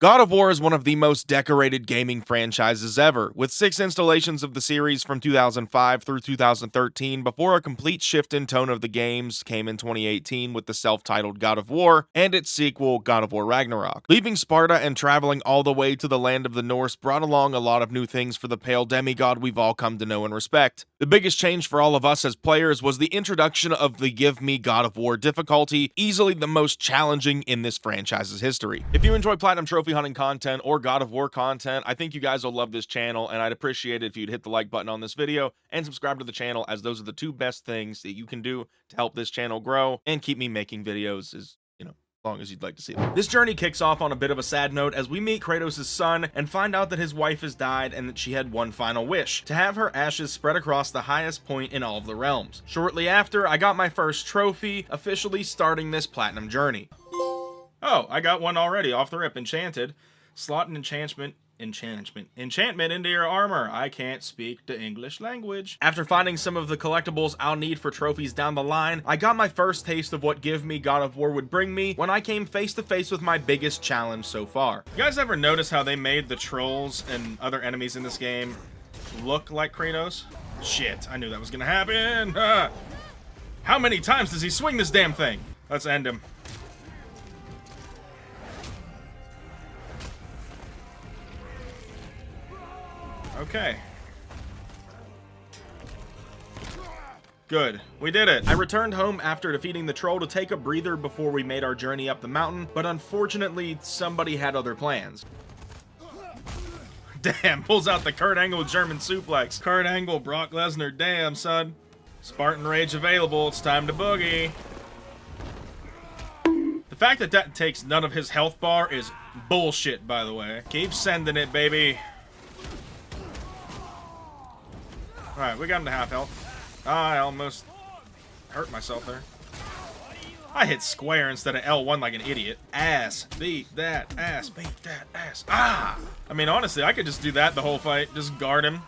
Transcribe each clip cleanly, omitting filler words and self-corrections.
God of War is one of the most decorated gaming franchises ever, with 6 installations of the series from 2005 through 2013 before a complete shift in tone of the games came in 2018 with the self-titled God of War and its sequel, God of War Ragnarok. Leaving Sparta and traveling all the way to the land of the Norse brought along a lot of new things for the pale demigod we've all come to know and respect. The biggest change for all of us as players was the introduction of the Give Me God of War difficulty, easily the most challenging in this franchise's history. If you enjoy Platinum Trophy hunting content or God of War content, I think you guys will love this channel, and I'd appreciate it if you'd hit the like button on this video and subscribe to the channel, as those are the two best things that you can do to help this channel grow and keep me making videos as long as you'd like to see them. This journey kicks off on a bit of a sad note as we meet Kratos' son and find out that his wife has died and that she had one final wish: to have her ashes spread across the highest point in all of the realms. Shortly after, I got my first trophy, officially starting this platinum journey. Oh, I got one already off the rip. Enchanted. Slot an enchantment into your armor. I can't speak the English language. After finding some of the collectibles I'll need for trophies down the line, I got my first taste of what Give Me God of War would bring me when I came face to face with my biggest challenge so far. You guys ever notice how they made the trolls and other enemies in this game look like Kratos? Shit, I knew that was gonna happen. How many times does he swing this damn thing? Let's end him. Okay. Good. We did it. I returned home after defeating the troll to take a breather before we made our journey up the mountain, but unfortunately, somebody had other plans. Damn, pulls out the Kurt Angle German suplex. Kurt Angle, Brock Lesnar, damn, son. Spartan Rage available, it's time to boogie. The fact that that takes none of his health bar is bullshit, by the way. Keep sending it, baby. Alright, we got him to half health. I almost hurt myself there. I hit square instead of L1 like an idiot. Ass, beat that ass, beat that ass. Ah! I mean, honestly, I could just do that the whole fight. Just guard him.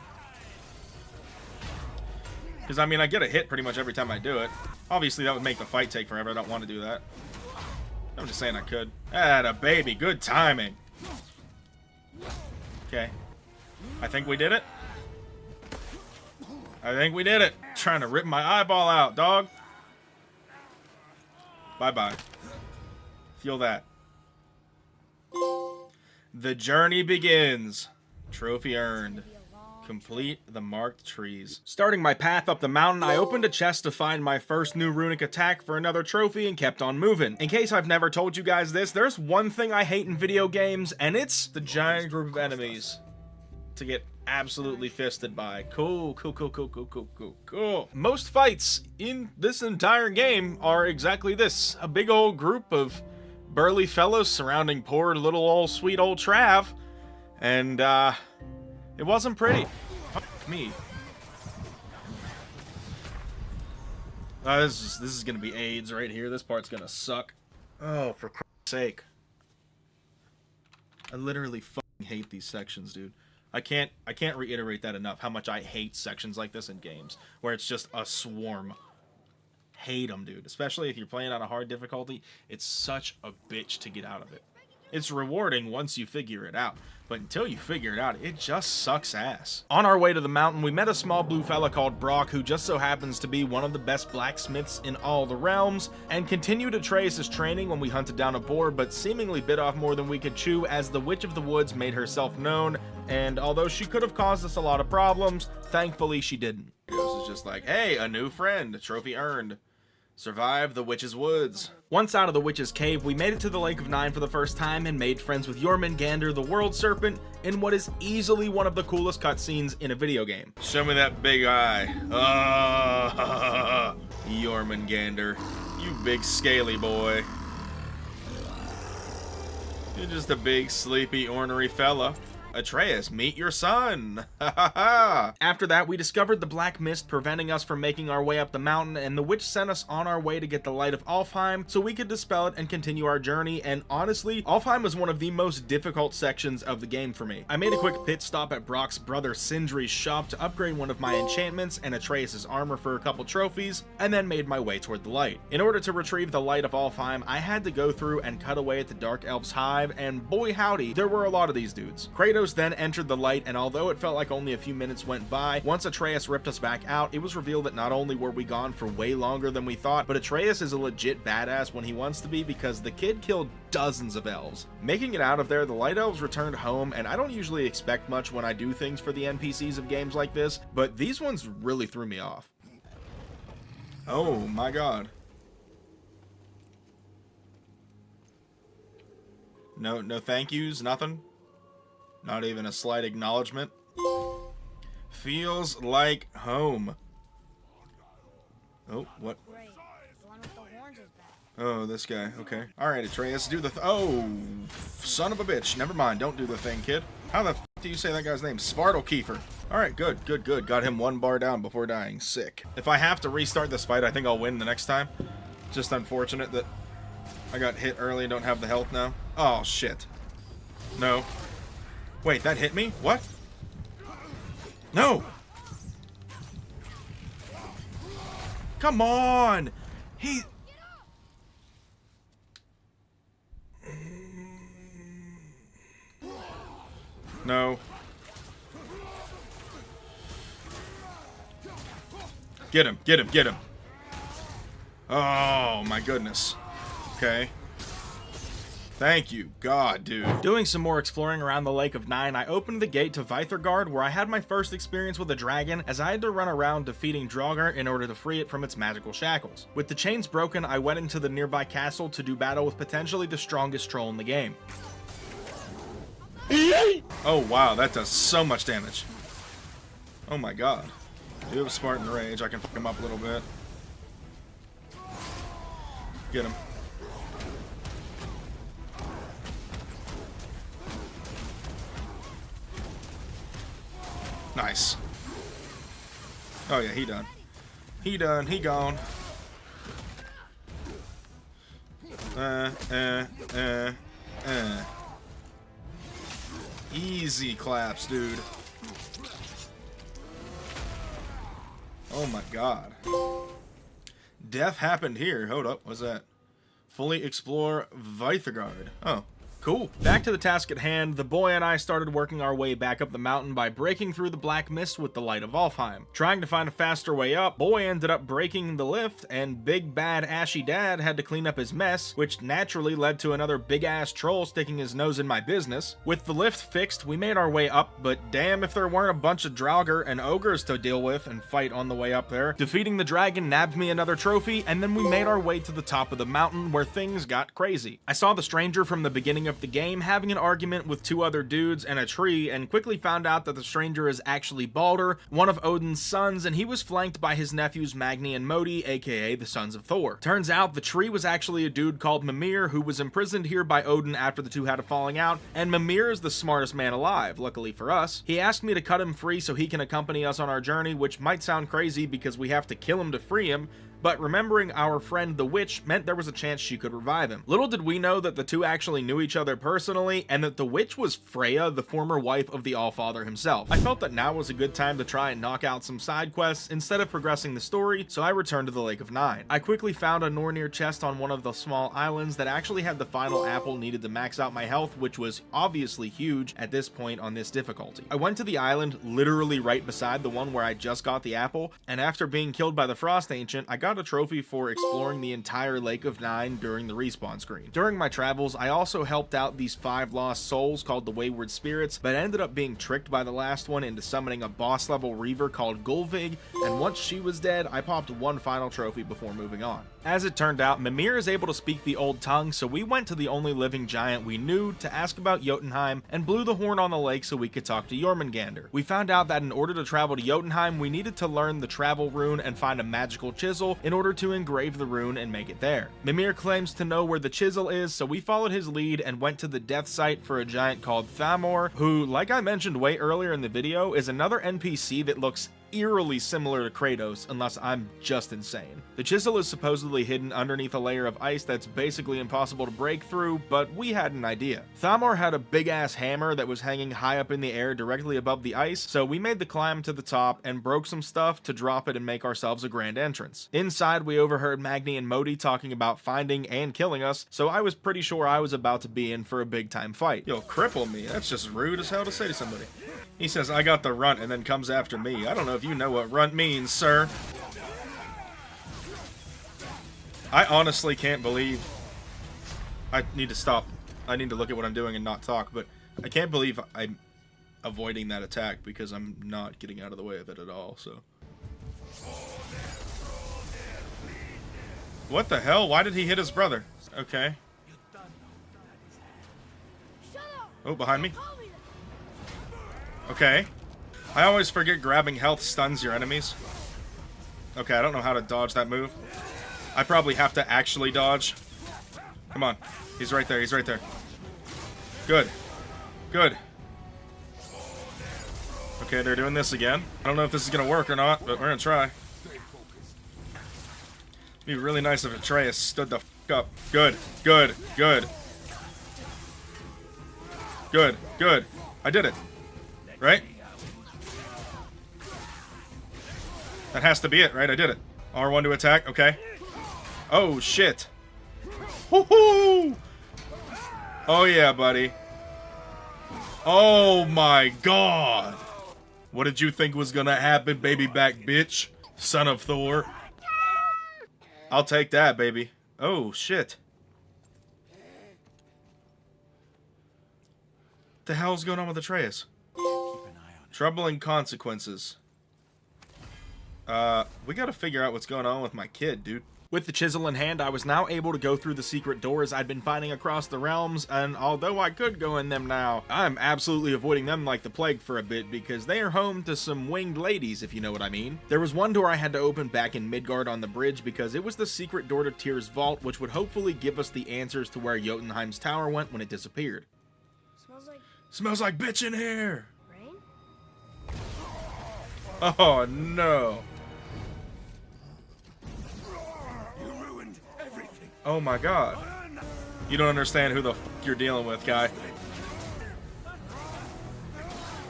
Because, I mean, I get a hit pretty much every time I do it. Obviously, that would make the fight take forever. I don't want to do that. I'm just saying I could. Atta baby, good timing. Okay. I think we did it. I think we did it. Trying to rip my eyeball out, dog. Bye-bye. Feel that. The journey begins. Trophy earned. Complete the marked trees. Starting my path up the mountain, I opened a chest to find my first new runic attack for another trophy and kept on moving. In case I've never told you guys this, there's one thing I hate in video games, and it's the giant group of enemies to get absolutely fisted by. Cool. Most fights in this entire game are exactly this. A big old group of burly fellows surrounding poor little old sweet old Trav. And, it wasn't pretty. Fuck me. This is gonna be AIDS right here. This part's gonna suck. Oh, for Christ's sake. I literally fucking hate these sections, dude. I can't reiterate that enough, how much I hate sections like this in games, where it's just a swarm. Hate them, dude. Especially if you're playing on a hard difficulty. It's such a bitch to get out of it. It's rewarding once you figure it out, but until you figure it out, it just sucks ass. On our way to the mountain, we met a small blue fella called Brock, who just so happens to be one of the best blacksmiths in all the realms, and continued to trace his training when we hunted down a boar, but seemingly bit off more than we could chew as the Witch of the Woods made herself known, and although she could have caused us a lot of problems, thankfully she didn't. It was just like, hey, a new friend, trophy earned. Survive the Witch's Woods. Once out of the Witch's Cave, we made it to the Lake of Nine for the first time and made friends with Jormungandr, the World Serpent, in what is easily one of the coolest cutscenes in a video game. Show me that big eye. Jormungandr, you big scaly boy. You're just a big, sleepy, ornery fella. Atreus, meet your son. After that, we discovered the black mist preventing us from making our way up the mountain, and the witch sent us on our way to get the light of Alfheim so we could dispel it and continue our journey. And honestly, Alfheim was one of the most difficult sections of the game for me. I made a quick pit stop at Brock's brother Sindri's shop to upgrade one of my enchantments and Atreus' armor for a couple trophies, and then made my way toward the light. In order to retrieve the light of Alfheim, I had to go through and cut away at the Dark Elf's hive, and boy howdy, there were a lot of these dudes. Kratos then entered the light, and although it felt like only a few minutes went by, once Atreus ripped us back out, it was revealed that not only were we gone for way longer than we thought, but Atreus is a legit badass when he wants to be, because the kid killed dozens of elves. Making it out of there, the light elves returned home, and I don't usually expect much when I do things for the NPCs of games like this, but these ones really threw me off. Oh my god. No thank yous, nothing? Not even a slight acknowledgement? Feels like home. Oh, what? Oh, this guy. Okay. Alright, Atreus, do the oh, son of a bitch. Never mind. Don't do the thing, kid. How the f do you say that guy's name? Svartalkiefer. Alright, good. Got him one bar down before dying. Sick. If I have to restart this fight, I think I'll win the next time. Just unfortunate that I got hit early and don't have the health now. Oh, shit. No. Wait, that hit me? What? No! Come on! He... No. Get him. Oh, my goodness. Okay. Thank you, God, dude. Doing some more exploring around the Lake of Nine, I opened the gate to Vithurgard, where I had my first experience with a dragon, as I had to run around defeating Draugr in order to free it from its magical shackles. With the chains broken, I went into the nearby castle to do battle with potentially the strongest troll in the game. Oh wow, that does so much damage. Oh my god. I do have a Spartan Rage, I can fuck him up a little bit. Get him. Nice. Oh yeah, he done. He gone. Easy claps, dude. Oh my god. Death happened here. Hold up, what's that? Fully explore Vithurgard. Oh. Cool. Back to the task at hand, the boy and I started working our way back up the mountain by breaking through the black mist with the light of Alfheim. Trying to find a faster way up, boy ended up breaking the lift, and big bad ashy dad had to clean up his mess, which naturally led to another big ass troll sticking his nose in my business. With the lift fixed, we made our way up, but damn if there weren't a bunch of Draugr and ogres to deal with and fight on the way up there. Defeating the dragon nabbed me another trophy, and then we made our way to the top of the mountain where things got crazy. I saw the stranger from the beginning of the game having an argument with two other dudes and a tree, and quickly found out that the stranger is actually Baldur, one of Odin's sons, and he was flanked by his nephews Magni and Modi, aka the sons of Thor. Turns out the tree was actually a dude called Mimir, who was imprisoned here by Odin after the two had a falling out, and Mimir is the smartest man alive, luckily for us. He asked me to cut him free so he can accompany us on our journey, which might sound crazy because we have to kill him to free him, but remembering our friend the witch meant there was a chance she could revive him. Little did we know that the two actually knew each other personally, and that the witch was Freya, the former wife of the Allfather himself. I felt that now was a good time to try and knock out some side quests instead of progressing the story, so I returned to the Lake of Nine. I quickly found a Nornir chest on one of the small islands that actually had the final apple needed to max out my health, which was obviously huge at this point on this difficulty. I went to the island literally right beside the one where I just got the apple, and after being killed by the Frost Ancient, I got a trophy for exploring the entire Lake of Nine during the respawn screen. During my travels, I also helped out these 5 lost souls called the Wayward Spirits, but ended up being tricked by the last one into summoning a boss level reaver called Gulvig, and once she was dead, I popped one final trophy before moving on. As it turned out, Mimir is able to speak the old tongue, so we went to the only living giant we knew to ask about Jotunheim and blew the horn on the lake so we could talk to Jormungandr. We found out that in order to travel to Jotunheim, we needed to learn the travel rune and find a magical chisel in order to engrave the rune and make it there. Mimir claims to know where the chisel is, so we followed his lead and went to the death site for a giant called Thamor, who, like I mentioned way earlier in the video, is another NPC that looks eerily similar to Kratos, unless I'm just insane. The chisel is supposedly hidden underneath a layer of ice that's basically impossible to break through, but we had an idea. Thamor had a big ass hammer that was hanging high up in the air directly above the ice, so we made the climb to the top and broke some stuff to drop it and make ourselves a grand entrance. Inside, we overheard Magni and Modi talking about finding and killing us, so I was pretty sure I was about to be in for a big time fight. You'll cripple me, that's just rude as hell to say to somebody. He says, I got the runt, and then comes after me. I don't know if you know what runt means, sir. I honestly can't believe... I need to stop. I need to look at what I'm doing and not talk, but I can't believe I'm avoiding that attack because I'm not getting out of the way of it at all, so... What the hell? Why did he hit his brother? Okay. Oh, behind me. Okay. I always forget grabbing health stuns your enemies. Okay, I don't know how to dodge that move. I probably have to actually dodge. Come on. He's right there. He's right there. Good. Good. Okay, they're doing this again. I don't know if this is going to work or not, but we're going to try. It'd be really nice if Atreus stood the f*** up. Good. Good. Good. Good. Good. I did it. Right? That has to be it, right? I did it. R1 to attack. Okay. Oh, shit. Woohoo! Oh, yeah, buddy. Oh, my God. What did you think was gonna happen, baby back bitch? Son of Thor. I'll take that, baby. Oh, shit. What the hell's going on with Atreus? Troubling consequences. We gotta figure out what's going on with my kid, dude. With the chisel in hand, I was now able to go through the secret doors I'd been finding across the realms, and although I could go in them now, I'm absolutely avoiding them like the plague for a bit because they are home to some winged ladies, if you know what I mean. There was one door I had to open back in Midgard on the bridge because it was the secret door to Tyr's vault, which would hopefully give us the answers to where Jotunheim's tower went when it disappeared. Smells like bitch in here! Rain? Oh no. Oh my God. You don't understand who the f you're dealing with, guy.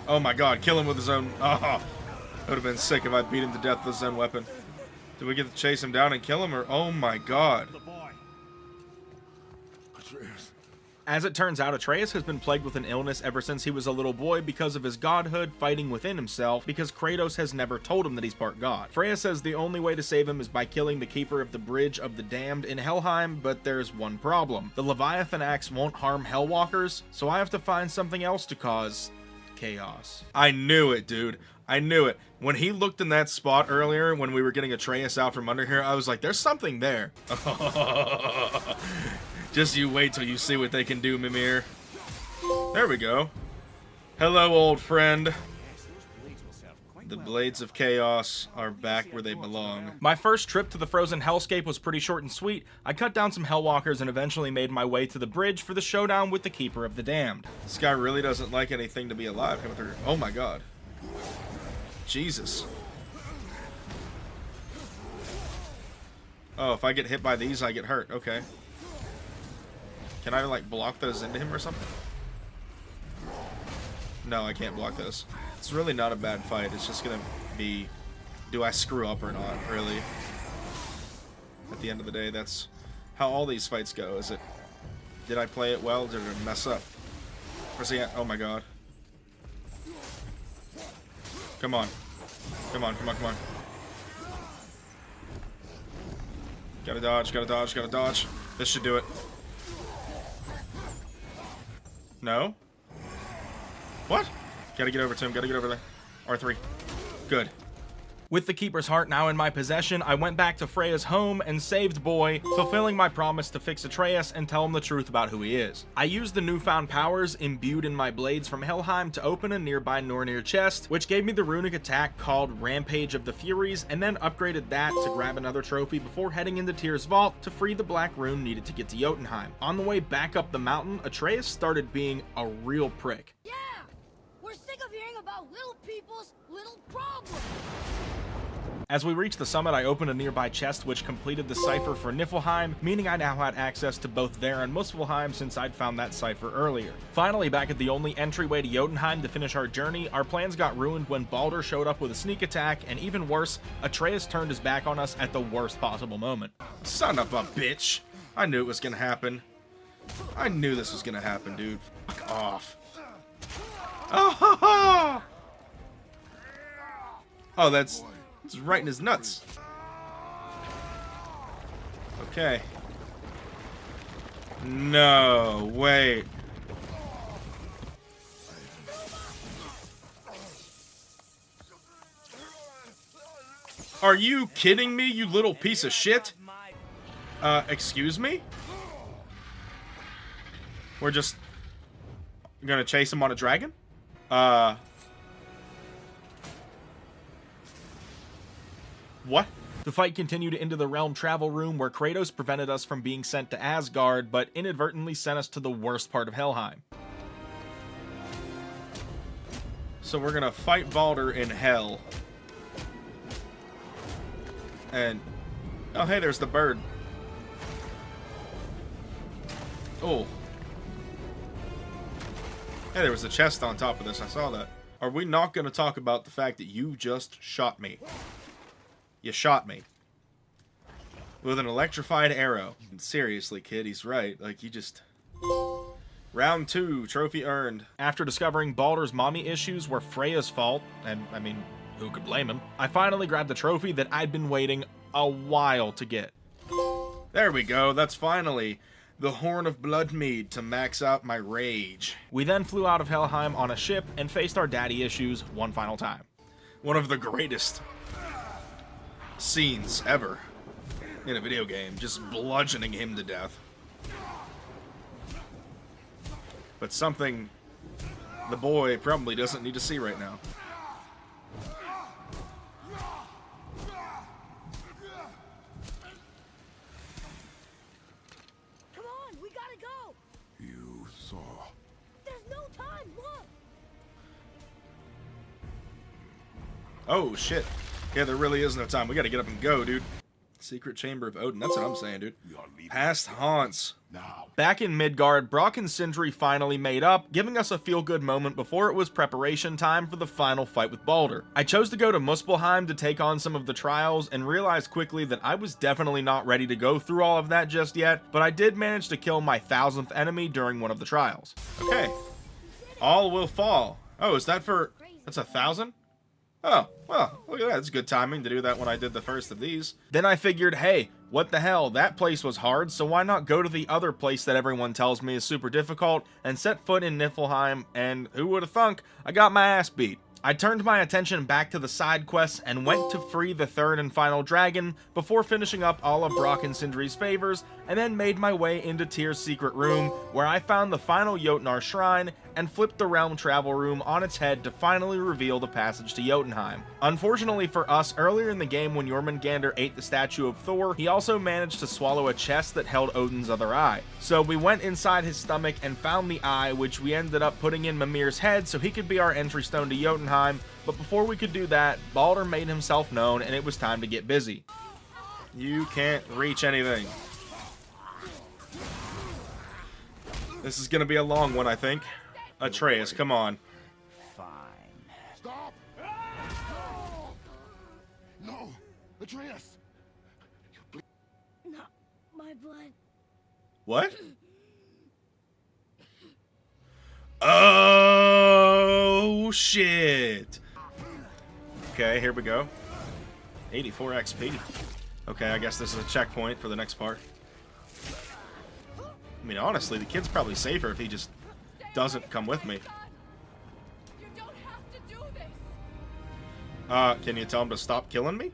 Oh my God, kill him with his own... Oh, it would have been sick if I beat him to death with his own weapon. Did we get to chase him down and kill him, or... Oh my God. As it turns out, Atreus has been plagued with an illness ever since he was a little boy because of his godhood fighting within himself, because Kratos has never told him that he's part god. Freya says the only way to save him is by killing the keeper of the Bridge of the Damned in Helheim, but there's one problem. The Leviathan axe won't harm Hellwalkers, so I have to find something else to cause chaos. I knew it, dude. I knew it. When he looked in that spot earlier when we were getting Atreus out from under here, I was like, there's something there. Just you wait till you see what they can do, Mimir. There we go. Hello, old friend. The Blades of Chaos are back where they belong. My first trip to the frozen hellscape was pretty short and sweet. I cut down some Hellwalkers and eventually made my way to the bridge for the showdown with the Keeper of the Damned. This guy really doesn't like anything to be alive coming through. Oh my God. Jesus. Oh, if I get hit by these, I get hurt. Okay. Can I, like, block those into him or something? No, I can't block those. It's really not a bad fight. It's just gonna be, do I screw up or not, really? At the end of the day, that's how all these fights go. Is it, did I play it well? Did it mess up? Where's he at? Oh my God. Come on. Come on, come on, come on. Gotta dodge, gotta dodge, gotta dodge. This should do it. No? What? Gotta get over to him, gotta get over there. R3. Good. With the Keeper's Heart now in my possession, I went back to Freya's home and saved Boy, fulfilling my promise to fix Atreus and tell him the truth about who he is. I used the newfound powers imbued in my blades from Helheim to open a nearby Nornir chest, which gave me the runic attack called Rampage of the Furies, and then upgraded that to grab another trophy before heading into Tyr's vault to free the black rune needed to get to Jotunheim. On the way back up the mountain, Atreus started being a real prick. Yeah! We're sick of hearing about little people's little problems! As we reached the summit, I opened a nearby chest which completed the cipher for Niflheim, meaning I now had access to both there and Muspelheim since I'd found that cipher earlier. Finally, back at the only entryway to Jotunheim to finish our journey, our plans got ruined when Baldur showed up with a sneak attack, and even worse, Atreus turned his back on us at the worst possible moment. Son of a bitch! I knew it was gonna happen. I knew this was gonna happen, dude. Fuck off. Oh, ha, ha. Oh, that's right in his nuts. Okay. No, wait. Are you kidding me, you little piece of shit? Excuse me? We're just gonna chase him on a dragon? What? The fight continued into the realm travel room where Kratos prevented us from being sent to Asgard, but inadvertently sent us to the worst part of Helheim. So we're gonna fight Baldur in hell. And... oh, hey, there's the bird. Oh. Hey, there was a chest on top of this. I saw that. Are we not going to talk about the fact that you just shot me? You shot me. With an electrified arrow. Seriously, kid, he's right. Like, you just... Round 2, trophy earned. After discovering Baldur's mommy issues were Freya's fault, and, I mean, who could blame him, I finally grabbed the trophy that I'd been waiting a while to get. There we go, that's finally the Horn of Bloodmead to max out my rage. We then flew out of Helheim on a ship and faced our daddy issues one final time. One of the greatest scenes ever in a video game, just bludgeoning him to death. But something the boy probably doesn't need to see right now. Come on, we gotta go! You saw. There's no time, look! Oh, shit. Yeah, there really is no time. We gotta get up and go, dude. Secret Chamber of Odin. That's what I'm saying, dude. Past haunts. Now. Back in Midgard, Brock and Sindri finally made up, giving us a feel-good moment before it was preparation time for the final fight with Baldur. I chose to go to Muspelheim to take on some of the trials and realized quickly that I was definitely not ready to go through all of that just yet, but I did manage to kill my 1000th enemy during one of the trials. Okay. All will fall. Oh, is that for... that's 1,000? Oh, well, look at that. It's good timing to do that when I did the first of these. Then I figured, hey, what the hell, that place was hard, so why not go to the other place that everyone tells me is super difficult and set foot in Niflheim, and who would have thunk, I got my ass beat. I turned my attention back to the side quests and went to free the third and final dragon before finishing up all of Brock and Sindri's favors, and then made my way into Tyr's secret room where I found the final Jotnar shrine and flipped the realm travel room on its head to finally reveal the passage to Jotunheim. Unfortunately for us, earlier in the game when Jormungandr ate the statue of Thor, he also managed to swallow a chest that held Odin's other eye. So we went inside his stomach and found the eye, which we ended up putting in Mimir's head so he could be our entry stone to Jotunheim, but before we could do that, Baldur made himself known and it was time to get busy. You can't reach anything. This is gonna be a long one, I think. Atreus, come on. Fine. Stop! No! Atreus! Not my blood. What? Oh, shit. Okay, here we go. 84 XP. Okay, I guess this is a checkpoint for the next part. I mean, honestly, the kid's probably safer if he just doesn't come with me. You don't have to do this. Can you tell him to stop killing me?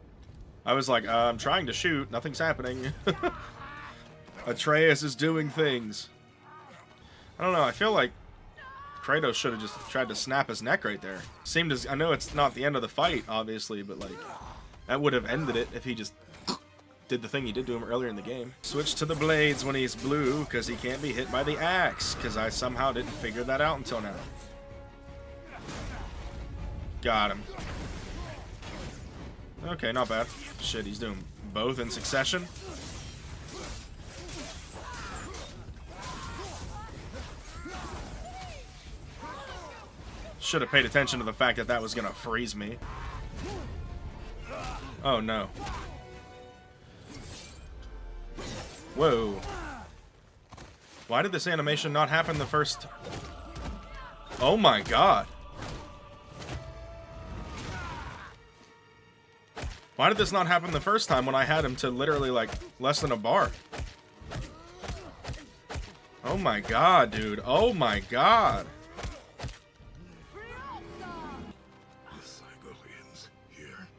I was like, I'm trying to shoot. Nothing's happening. Atreus is doing things. I don't know. I feel like Kratos should have just tried to snap his neck right there. Seemed as, I know it's not the end of the fight, obviously, but like, that would have ended it if he just did the thing he did to him earlier in the game. Switch to the blades when he's blue, because he can't be hit by the axe, because I somehow didn't figure that out until now. Got him. Okay, not bad. Shit, he's doing both in succession. Should have paid attention to the fact that that was gonna freeze me. Oh no. Whoa. Why did this animation not happen the first... Oh my god. Why did this not happen the first time when I had him to literally like less than a bar? Oh my god, dude. Oh my god.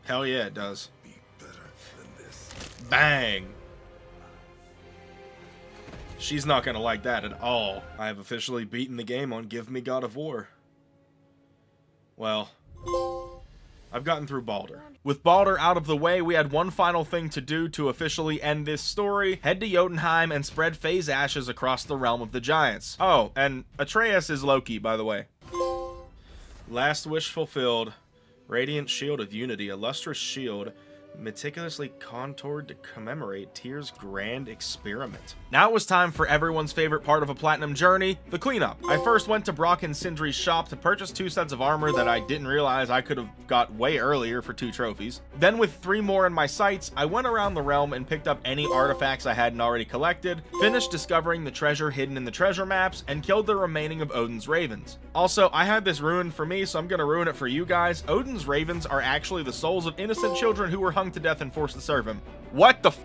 Hell yeah, it does. Bang. She's not gonna like that at all. I have officially beaten the game on Give Me God of War. Well, I've gotten through Baldur. With Baldur out of the way, we had one final thing to do to officially end this story. Head to Jotunheim and spread phase ashes across the realm of the giants. Oh, and Atreus is Loki, by the way. Last wish fulfilled. Radiant shield of unity, a lustrous shield meticulously contoured to commemorate Tyr's grand experiment. Now it was time for everyone's favorite part of a platinum journey, the cleanup. I first went to Brock and Sindri's shop to purchase 2 sets of armor that I didn't realize I could have got way earlier for 2 trophies. Then with 3 more in my sights, I went around the realm and picked up any artifacts I hadn't already collected, finished discovering the treasure hidden in the treasure maps, and killed the remaining of Odin's ravens. Also, I had this ruined for me, so I'm gonna ruin it for you guys. Odin's ravens are actually the souls of innocent children who were hung to death and forced to serve him. What the f?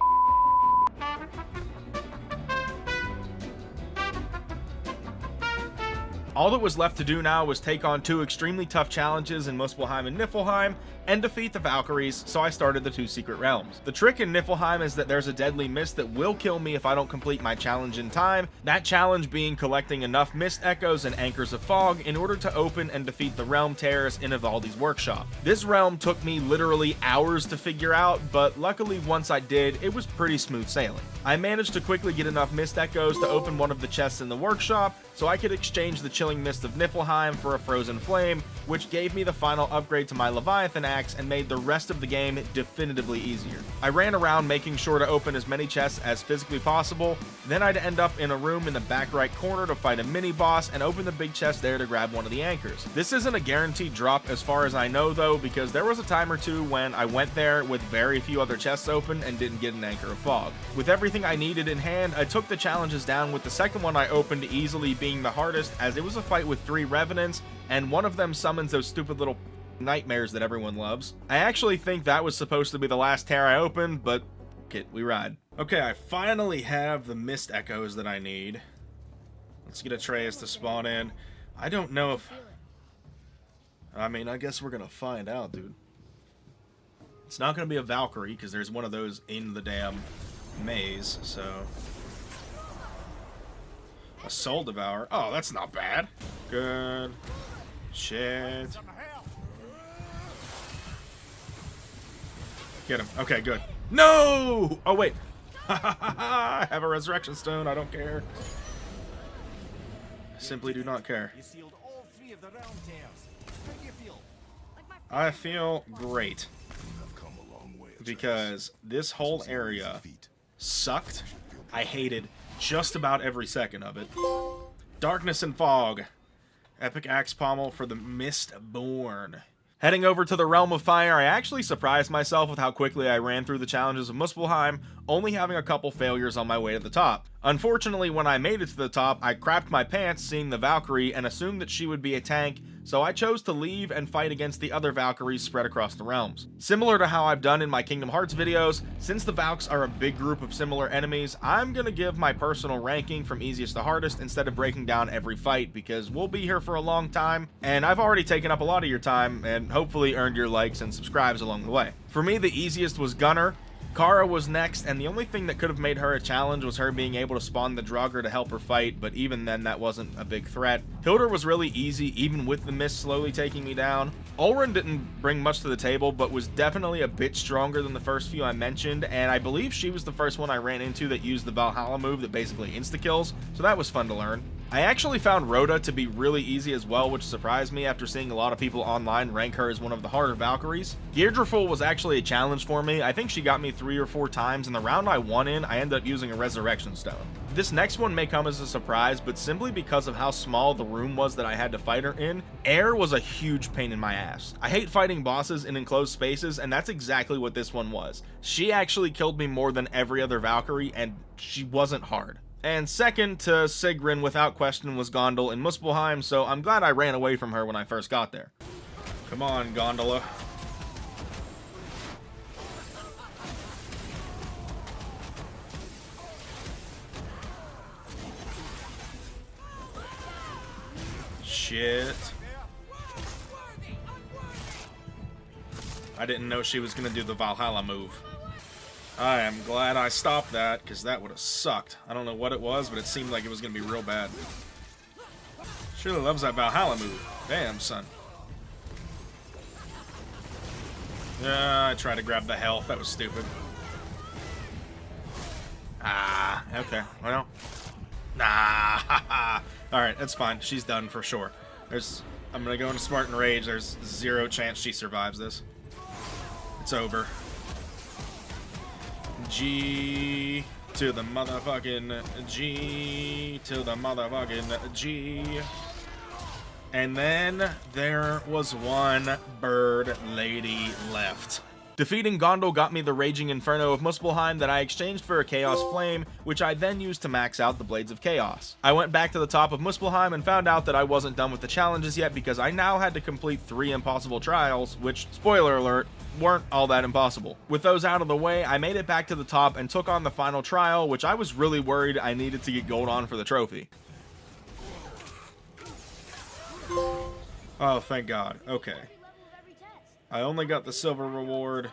All that was left to do now was take on 2 extremely tough challenges in Muspelheim and Niflheim, and defeat the Valkyries, so I started the 2 secret realms. The trick in Niflheim is that there's a deadly mist that will kill me if I don't complete my challenge in time, that challenge being collecting enough mist echoes and anchors of fog in order to open and defeat the realm terrorists in Ivaldi's workshop. This realm took me literally hours to figure out, but luckily once I did, it was pretty smooth sailing. I managed to quickly get enough mist echoes to open one of the chests in the workshop, so I could exchange the chilling mist of Niflheim for a frozen flame, which gave me the final upgrade to my Leviathan axe and made the rest of the game definitively easier. I ran around making sure to open as many chests as physically possible, then I'd end up in a room in the back right corner to fight a mini boss and open the big chest there to grab one of the anchors. This isn't a guaranteed drop as far as I know though, because there was a time or two when I went there with very few other chests open and didn't get an anchor of fog. With everything I needed in hand, I took the challenges down, with the second one I opened easily being the hardest, as it was a fight with 3 revenants, and one of them summons those stupid little nightmares that everyone loves. I actually think that was supposed to be the last tear I opened, but we ride. Okay, I finally have the mist echoes that I need. Let's get Atreus to spawn in. I don't know if... I mean, I guess we're gonna find out, dude. It's not gonna be a Valkyrie, because there's one of those in the damn maze, so... A Soul Devourer. Oh, that's not bad. Good. Shit. Get him. Okay, good. No! Oh, wait. I have a Resurrection Stone. I don't care. I simply do not care. I feel great. Because this whole area sucked. I hated just about every second of it. Darkness and Fog. Epic Axe Pommel for the Mistborn. Heading over to the Realm of Fire, I actually surprised myself with how quickly I ran through the challenges of Muspelheim, only having a couple failures on my way to the top. Unfortunately, when I made it to the top, I crapped my pants seeing the Valkyrie and assumed that she would be a tank, so I chose to leave and fight against the other Valkyries spread across the realms. Similar to how I've done in my Kingdom Hearts videos, since the Valks are a big group of similar enemies, I'm gonna give my personal ranking from easiest to hardest instead of breaking down every fight, because we'll be here for a long time, and I've already taken up a lot of your time, and hopefully earned your likes and subscribes along the way. For me, the easiest was Gunner. Kara was next, and the only thing that could have made her a challenge was her being able to spawn the Draugr to help her fight, but even then that wasn't a big threat. Hildur was really easy, even with the mist slowly taking me down. Olrun didn't bring much to the table, but was definitely a bit stronger than the first few I mentioned, and I believe she was the first one I ran into that used the Valhalla move that basically insta-kills, so that was fun to learn. I actually found Rhoda to be really easy as well, which surprised me after seeing a lot of people online rank her as one of the harder Valkyries. Geirdraful was actually a challenge for me. I think she got me 3 or 4 times, and the round I won in, I ended up using a Resurrection Stone. This next one may come as a surprise, but simply because of how small the room was that I had to fight her in, air was a huge pain in my ass. I hate fighting bosses in enclosed spaces, and that's exactly what this one was. She actually killed me more than every other Valkyrie, and she wasn't hard. And second to Sigrun, without question, was Gondel in Muspelheim, so I'm glad I ran away from her when I first got there. Come on, Gondola. Shit. I didn't know she was gonna do the Valhalla move. I am glad I stopped that, because that would have sucked. I don't know what it was, but it seemed like it was going to be real bad. She really loves that Valhalla move. Damn, son. I tried to grab the health. That was stupid. Ah, okay. Well. Nah. Alright, that's fine. She's done for sure. I'm going to go into Smart and Rage. There's 0 chance she survives this. It's over. G to the motherfucking G to the motherfucking G. And then there was one bird lady left. Defeating Gondel got me the Raging Inferno of Muspelheim that I exchanged for a Chaos Flame, which I then used to max out the Blades of Chaos. I went back to the top of Muspelheim and found out that I wasn't done with the challenges yet because I now had to complete 3 impossible trials, which, spoiler alert, weren't all that impossible. With those out of the way, I made it back to the top and took on the final trial, which I was really worried I needed to get gold on for the trophy. Oh, thank God. Okay. I only got the silver reward,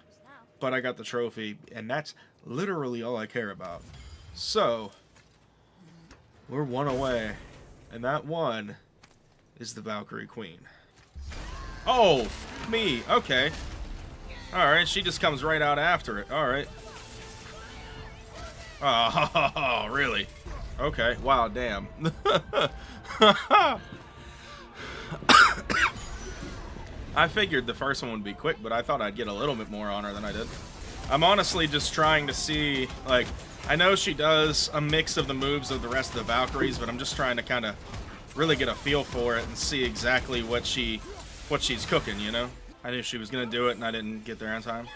but I got the trophy, and that's literally all I care about. So, we're 1 away, and that 1 is the Valkyrie Queen. Oh, f me. Okay. Alright, she just comes right out after it. Alright. Oh, really? Okay. Wow, damn. I figured the first one would be quick, but I thought I'd get a little bit more on her than I did. I'm honestly just trying to see, like, I know she does a mix of the moves of the rest of the Valkyries, but I'm just trying to kind of really get a feel for it and see exactly what she's cooking, you know? I knew she was going to do it, and I didn't get there on time.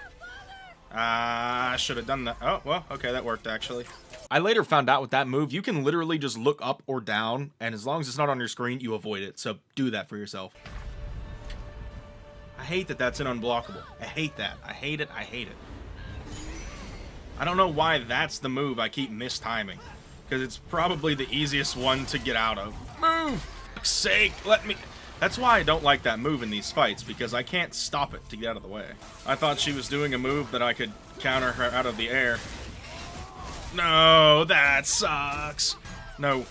I should have done that. Oh, well, okay, that worked, actually. I later found out with that move, you can literally just look up or down, and as long as it's not on your screen, you avoid it. So do that for yourself. I hate that that's an unblockable. I hate that. I hate it. I hate it. I don't know why that's the move I keep mistiming. Because it's probably the easiest one to get out of. Move! For fuck's sake, let me... That's why I don't like that move in these fights, because I can't stop it to get out of the way. I thought she was doing a move that I could counter her out of the air. No, that sucks. No.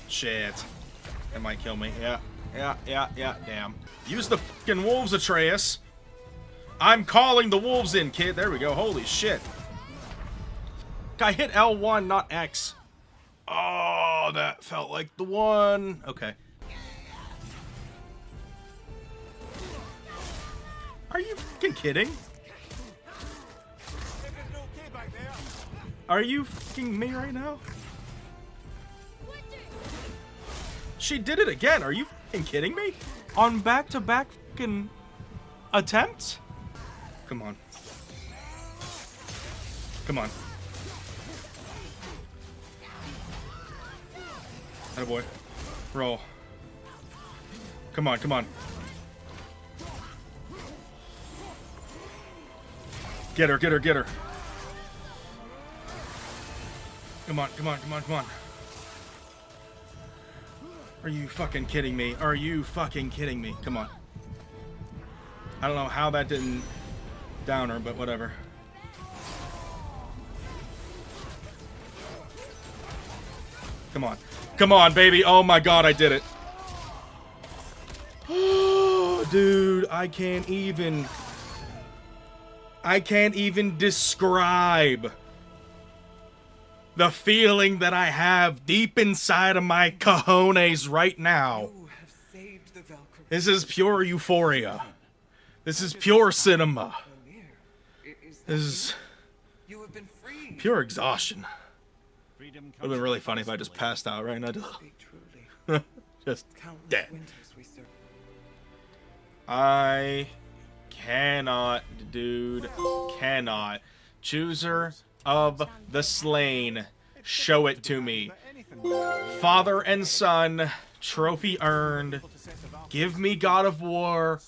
Shit. That might kill me. Yeah, damn. Use the fucking wolves, Atreus. I'm calling the wolves in, kid. There we go. Holy shit. I hit L1, not X. Oh, that felt like the one. Okay. Are you fucking kidding? Are you fucking me right now? She did it again. Are you fucking kidding me? On back-to-back fucking attempts? Come on. Come on. Attaboy. Roll. Come on, come on. Get her, get her, get her. Come on, come on, come on, come on. Are you fucking kidding me? Are you fucking kidding me? Come on. I don't know how that didn't down her, but whatever. Come on. Come on, baby. Oh my god, I did it. Oh, dude, I can't even describe the feeling that I have deep inside of my cojones right now. You have saved the Valkyrie. This is pure euphoria. This is pure cinema. This is You have been freed. pure exhaustion. It would have been really funny if I just passed out right now. Be truly Just countless dead. winters we served. I cannot, dude. Cannot. Chooser of the slain. Show it to me. Father and son. Trophy earned. Give me God of War.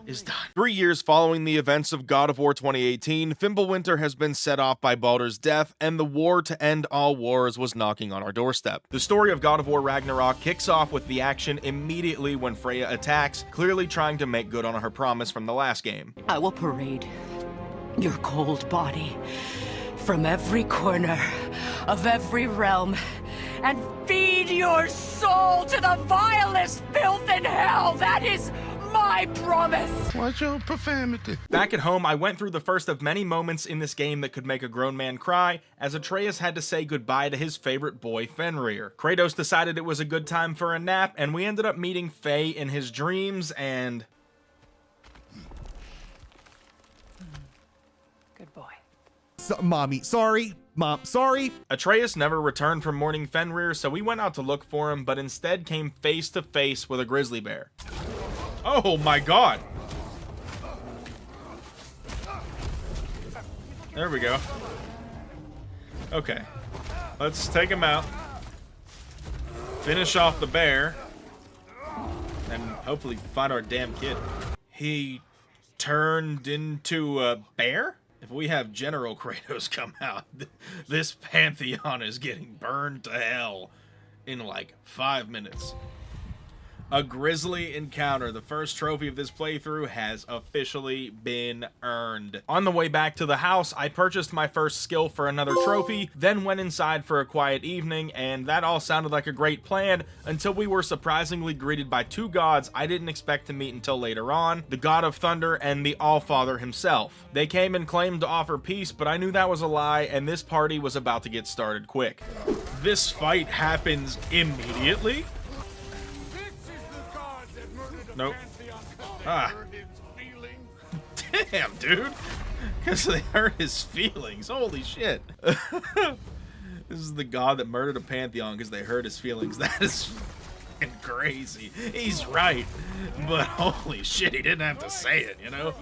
Is done. 3 years following the events of God of War 2018, Fimbulwinter has been set off by Baldur's death, and the war to end all wars was knocking on our doorstep. The story of God of War Ragnarok kicks off with the action immediately when Freya attacks, clearly trying to make good on her promise from the last game. I will parade your cold body from every corner of every realm and feed your soul to the vilest filth in hell. That is my promise. Watch your profanity. Back at home, I went through the first of many moments in this game that could make a grown man cry, as Atreus had to say goodbye to his favorite boy, Fenrir. Kratos decided it was a good time for a nap, and we ended up meeting Faye in his dreams, and... Good boy. Mommy, sorry. Mom, sorry. Atreus never returned from mourning Fenrir, so we went out to look for him, but instead came face to face with a grizzly bear. Oh my god! There we go. Okay. Let's take him out. Finish off the bear. And hopefully find our damn kid. He turned into a bear? If we have General Kratos come out, this pantheon is getting burned to hell in like 5 minutes. A grisly encounter. The first trophy of this playthrough has officially been earned. On the way back to the house, I purchased my first skill for another trophy, then went inside for a quiet evening, and that all sounded like a great plan until we were surprisingly greeted by two gods I didn't expect to meet until later on, the God of Thunder and the Allfather himself. They came and claimed to offer peace, but I knew that was a lie, and this party was about to get started quick. This fight happens immediately. Nope. Ah. Damn, dude. Because they hurt his feelings. Holy shit. This is the god that murdered a pantheon because they hurt his feelings. That is fucking crazy. He's right. But holy shit, he didn't have to say it, you know?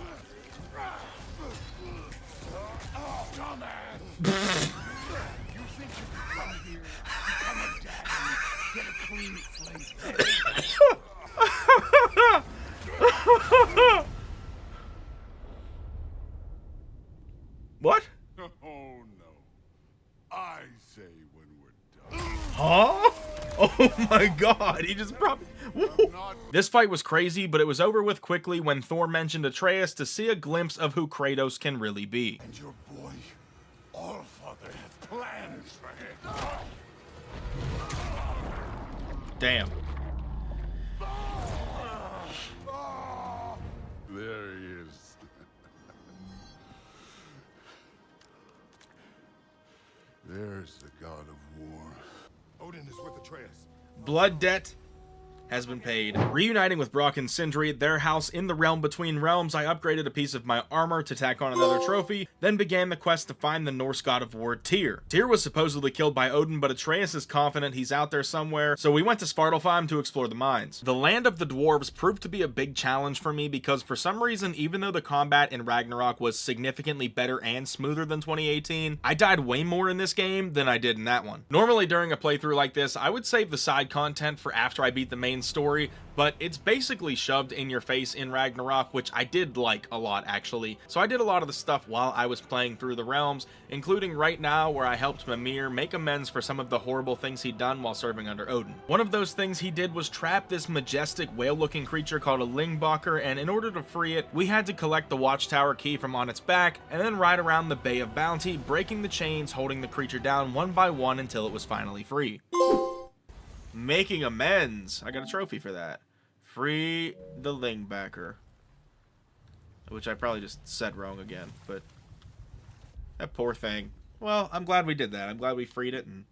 What? Oh no. I say when we're done. Huh? Oh my god, he just probably... This fight was crazy, but it was over with quickly when Thor mentioned Atreus to see a glimpse of who Kratos can really be. And your boy, Allfather, have plans for him. Damn. There he is. There's the god of war. Odin is with Atreus. Blood debt has been paid. Reuniting with Brock and Sindri, their house in the realm between realms, I upgraded a piece of my armor to tack on another trophy, then began the quest to find the Norse god of war Tyr. Tyr was supposedly killed by Odin, but Atreus is confident he's out there somewhere, so we went to Svartalfheim to explore the mines. The land of the dwarves proved to be a big challenge for me because for some reason, even though the combat in Ragnarok was significantly better and smoother than 2018, I died way more in this game than I did in that one. Normally during a playthrough like this, I would save the side content for after I beat the main story, but it's basically shoved in your face in Ragnarok, which I did like a lot actually. So I did a lot of the stuff while I was playing through the realms, including right now where I helped Mimir make amends for some of the horrible things he'd done while serving under Odin. One of those things he did was trap this majestic whale-looking creature called a Lingbacher, and in order to free it, we had to collect the watchtower key from on its back, and then ride around the Bay of Bounty, breaking the chains holding the creature down one by one until it was finally free. Making amends. I got a trophy for that. Free the Lingbacher. Which I probably just said wrong again, but that poor thing. Well, I'm glad we did that. I'm glad we freed it and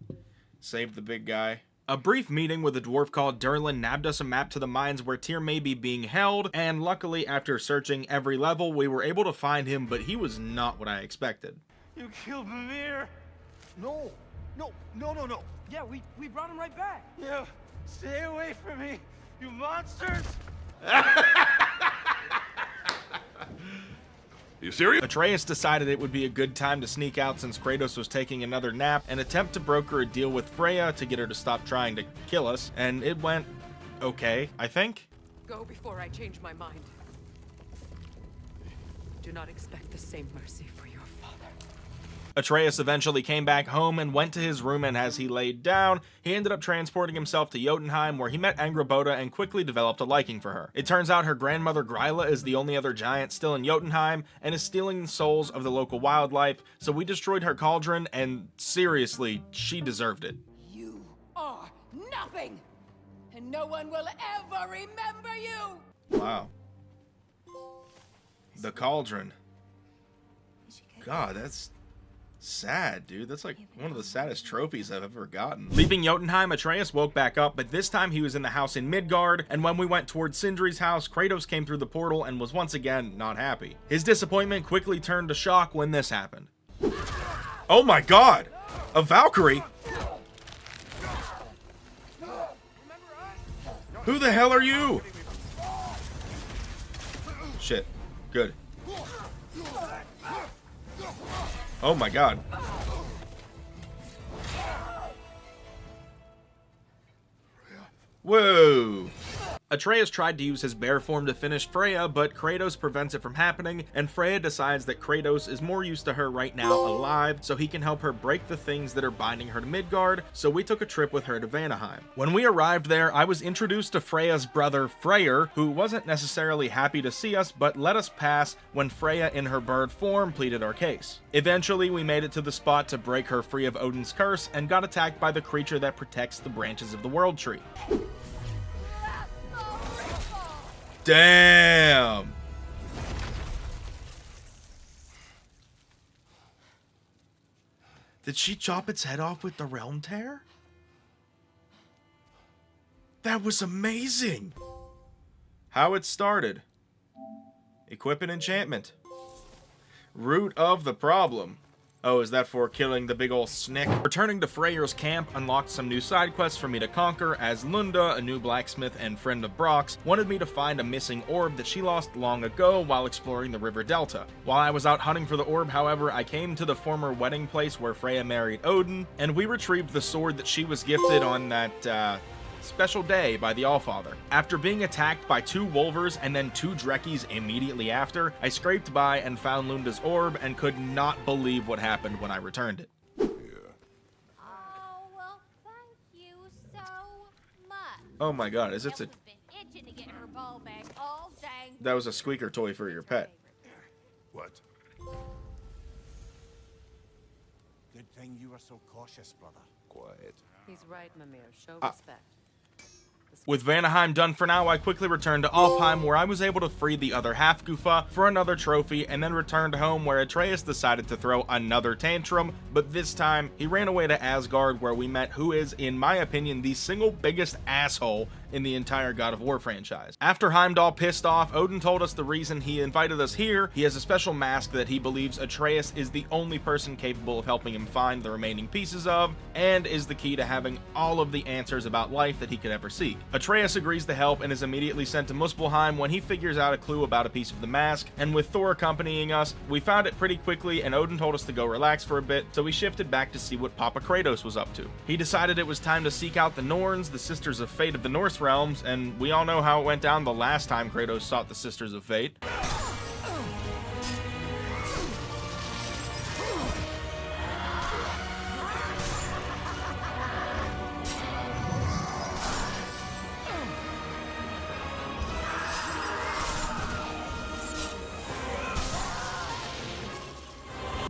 saved the big guy. A brief meeting with a dwarf called Durlin nabbed us a map to the mines where Tyr may be being held, and luckily after searching every level, we were able to find him, but he was not what I expected. You killed Mimir! No! Yeah, we brought him right back. Yeah, stay away from me, you monsters! You serious? Atreus decided it would be a good time to sneak out since Kratos was taking another nap and attempt to broker a deal with Freya to get her to stop trying to kill us, and it went okay, I think. Go before I change my mind. Do not expect the same mercy for your father. Atreus eventually came back home and went to his room, and as he laid down, he ended up transporting himself to Jotunheim where he met Angrboda and quickly developed a liking for her. It turns out her grandmother Gryla is the only other giant still in Jotunheim and is stealing the souls of the local wildlife, so we destroyed her cauldron, and seriously, she deserved it. You are nothing, and no one will ever remember you. Wow. The cauldron. God, that's sad, dude. That's like one of the saddest trophies I've ever gotten. Leaving Jotunheim, Atreus woke back up, but this time he was in the house in Midgard, and when we went towards Sindri's house, Kratos came through the portal and was once again not happy. His disappointment quickly turned to shock when this happened. Oh my god! A Valkyrie? Who the hell are you? Shit. Good. Oh my god. Whoa. Atreus tried to use his bear form to finish Freya, but Kratos prevents it from happening, and Freya decides that Kratos is more used to her right now alive, so he can help her break the things that are binding her to Midgard, so we took a trip with her to Vanaheim. When we arrived there, I was introduced to Freya's brother, Freyr, who wasn't necessarily happy to see us, but let us pass when Freya in her bird form pleaded our case. Eventually, we made it to the spot to break her free of Odin's curse, and got attacked by the creature that protects the branches of the World Tree. Damn! Did she chop its head off with the Realm Tear? That was amazing! How it started. Equip an enchantment. Root of the problem. Oh, is that for killing the big ol' snick? Returning to Freyr's camp unlocked some new side quests for me to conquer, as Lunda, a new blacksmith and friend of Brock's, wanted me to find a missing orb that she lost long ago while exploring the river delta. While I was out hunting for the orb, however, I came to the former wedding place where Freya married Odin, and we retrieved the sword that she was gifted on that, special day by the Allfather. After being attacked by 2 Wolvers and then 2 Drekkies immediately after, I scraped by and found Lunda's orb and could not believe what happened when I returned it. Oh, well, thank you so much. Oh my god, is it a... Been itching to get her ball back all day. That was a squeaker toy for your pet. What? Good thing you were so cautious, brother. Quiet. He's right, Mimir. Show respect. The With Vanaheim done for now, I quickly returned to Alfheim, where I was able to free the other half Gufa for another trophy, and then returned home where Atreus decided to throw another tantrum, but this time he ran away to Asgard, where we met who is, in my opinion, the single biggest asshole in the entire God of War franchise. After Heimdall pissed off, Odin told us the reason he invited us here. He has a special mask that he believes Atreus is the only person capable of helping him find the remaining pieces of, and is the key to having all of the answers about life that he could ever seek. Atreus agrees to help and is immediately sent to Muspelheim when he figures out a clue about a piece of the mask, and with Thor accompanying us, we found it pretty quickly, and Odin told us to go relax for a bit, so we shifted back to see what Papa Kratos was up to. He decided it was time to seek out the Norns, the Sisters of Fate of the Norse realms, and we all know how it went down the last time Kratos sought the Sisters of Fate.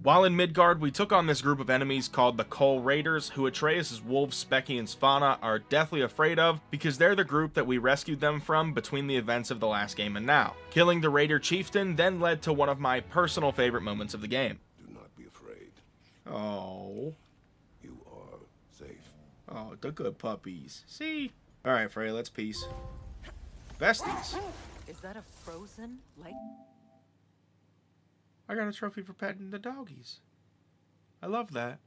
While in Midgard, we took on this group of enemies called the Kol Raiders, who Atreus' wolves Speki and Svanna are deathly afraid of because they're the group that we rescued them from between the events of the last game and now. Killing the Raider chieftain then led to one of my personal favorite moments of the game. Do not be afraid. Oh. You are safe. Oh, the good puppies. See? Alright, Frey, let's peace. Besties. Is that a frozen light? I got a trophy for petting the doggies. I love that.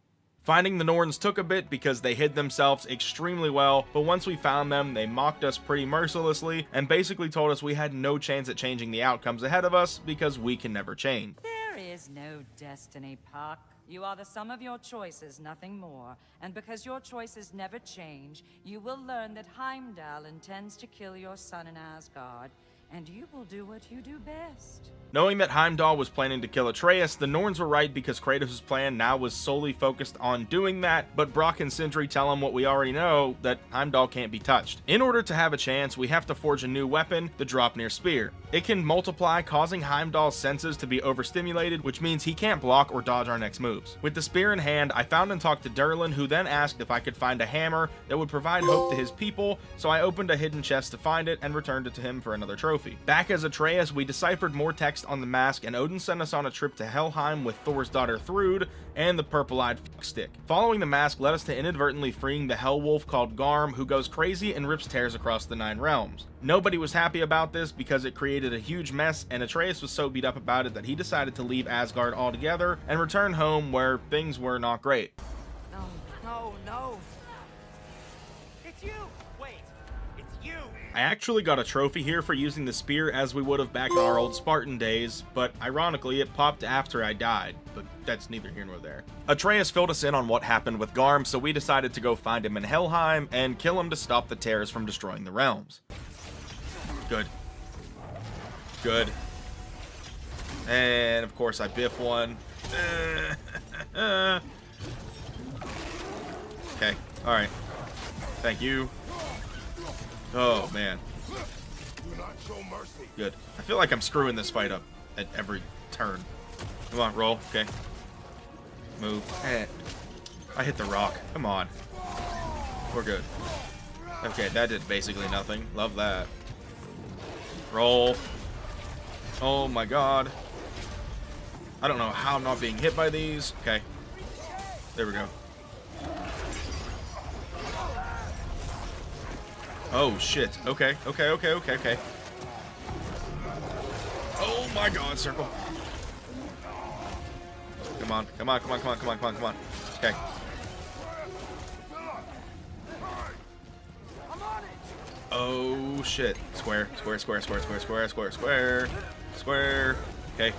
Finding the Norns took a bit because they hid themselves extremely well, but once we found them, they mocked us pretty mercilessly and basically told us we had no chance at changing the outcomes ahead of us because we can never change. There is no destiny, Puck. You are the sum of your choices, nothing more. And because your choices never change, you will learn that Heimdall intends to kill your son in Asgard, and you will do what you do best. Knowing that Heimdall was planning to kill Atreus, the Norns were right because Kratos' plan now was solely focused on doing that, but Brock and Sindri tell him what we already know, that Heimdall can't be touched. In order to have a chance, we have to forge a new weapon, the Draupnir Spear. It can multiply, causing Heimdall's senses to be overstimulated, which means he can't block or dodge our next moves. With the spear in hand, I found and talked to Durlin, who then asked if I could find a hammer that would provide hope to his people, so I opened a hidden chest to find it and returned it to him for another trophy. Back as Atreus, we deciphered more text on the mask, and Odin sent us on a trip to Helheim with Thor's daughter Thrud and the purple-eyed stick. Following the mask led us to inadvertently freeing the hell wolf called Garm, who goes crazy and rips tears across the 9 realms. Nobody was happy about this because it created a huge mess, and Atreus was so beat up about it that he decided to leave Asgard altogether and return home where things were not great. No, no, no. It's you. Wait, it's you. I actually got a trophy here for using the spear as we would have back in our old Spartan days, but ironically it popped after I died, but that's neither here nor there. Atreus filled us in on what happened with Garm, so we decided to go find him in Helheim and kill him to stop the tears from destroying the realms. Good. Good. And of course I biff one. Okay, alright. Thank you. Oh, man. Do not show mercy. Good. I feel like I'm screwing this fight up at every turn. Come on, roll. Okay. Move. I hit the rock. Come on. We're good. Okay, that did basically nothing. Love that. Roll. Oh my god. I don't know how I'm not being hit by these. Okay. There we go. Oh shit. Okay. Okay. Oh my god, circle. Come on. Okay. Oh shit. Square. Okay.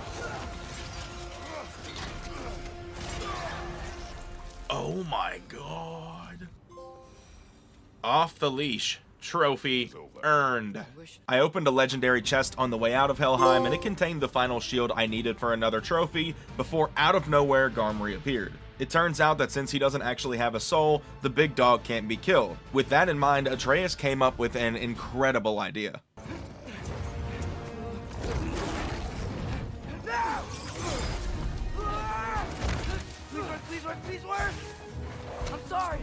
Oh my god. Off the leash. Trophy earned. I opened a legendary chest on the way out of Helheim, and it contained the final shield I needed for another trophy before out of nowhere Garm reappeared. It turns out that since he doesn't actually have a soul, the big dog can't be killed. With that in mind, Atreus came up with an incredible idea. Please work. I'm sorry.